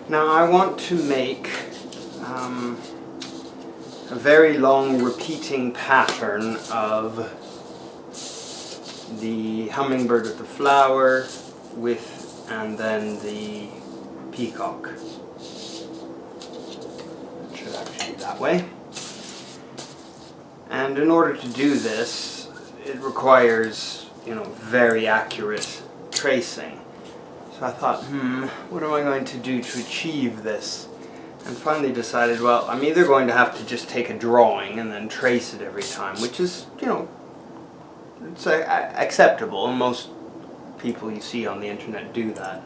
Now I want to make a very long repeating pattern of the hummingbird with the flower and then the peacock. It should actually be that way. And in order to do this, it requires, very accurate tracing. So I thought, what am I going to do to achieve this? And finally decided, well, I'm either going to have to just take a drawing and then trace it every time, which is, it's acceptable. Most people you see on the internet do that.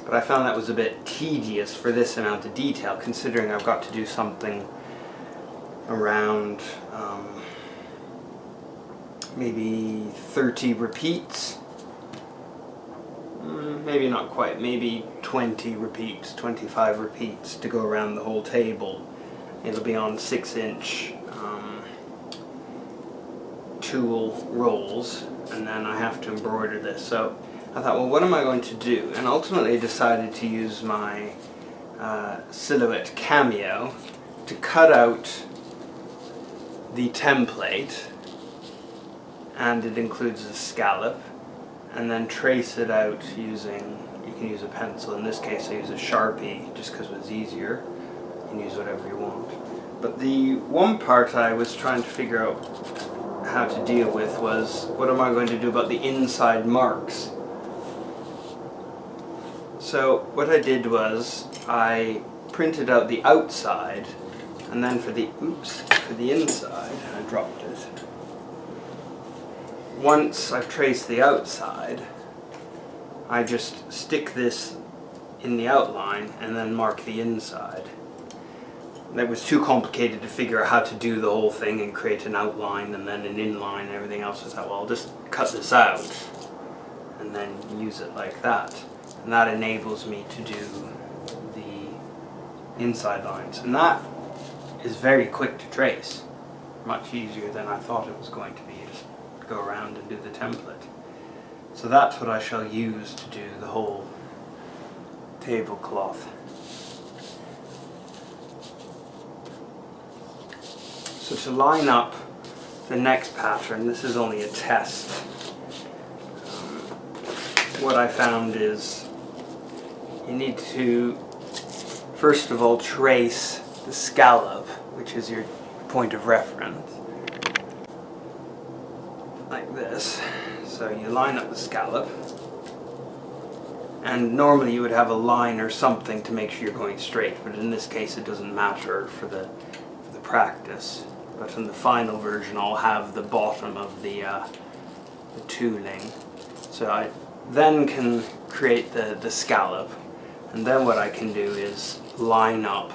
But I found that was a bit tedious for this amount of detail, considering I've got to do something around maybe 30 repeats. Maybe not quite, maybe 20 repeats, 25 repeats to go around the whole table. It'll be on 6-inch tulle rolls, and then I have to embroider this. So I thought, well, what am I going to do? And ultimately I decided to use my Silhouette Cameo to cut out the template, and it includes a scallop, and then trace it out using, you can use a pencil. In this case I use a Sharpie just because it was easier. You can use whatever you want. But the one part I was trying to figure out how to deal with was, what am I going to do about the inside marks? So what I did was I printed out the outside, and then for the inside, I dropped it. Once I've traced the outside, I just stick this in the outline and then mark the inside. That was too complicated to figure out how to do the whole thing and create an outline and then an inline and everything else. I thought, well, I'll just cut this out and then use it like that. And that enables me to do the inside lines. And that is very quick to trace. Much easier than I thought it was going to be. Just go around and do the template. So that's what I shall use to do the whole tablecloth. So to line up the next pattern, this is only a test. What I found is you need to first of all trace the scallop, which is your point of reference, like this. So you line up the scallop, and normally you would have a line or something to make sure you're going straight, but in this case it doesn't matter for the practice. But in the final version I'll have the bottom of the tooling. So I then can create the scallop, and then what I can do is line up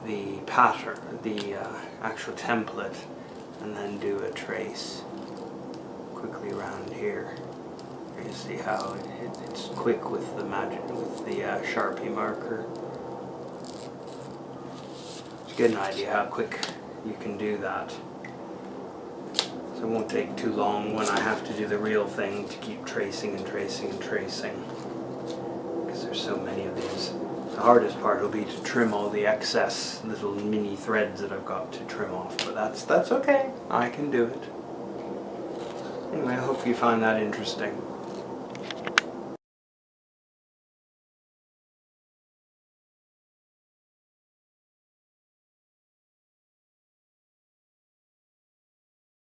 the pattern, the actual template, and then do a trace quickly around here. You see how it's quick with the Sharpie marker. To get an idea how quick you can do that. So it won't take too long when I have to do the real thing to keep tracing and tracing and tracing, because there's so many of these. The hardest part will be to trim all the excess little mini threads that I've got to trim off, but that's okay. I can do it. Anyway, I hope you find that interesting.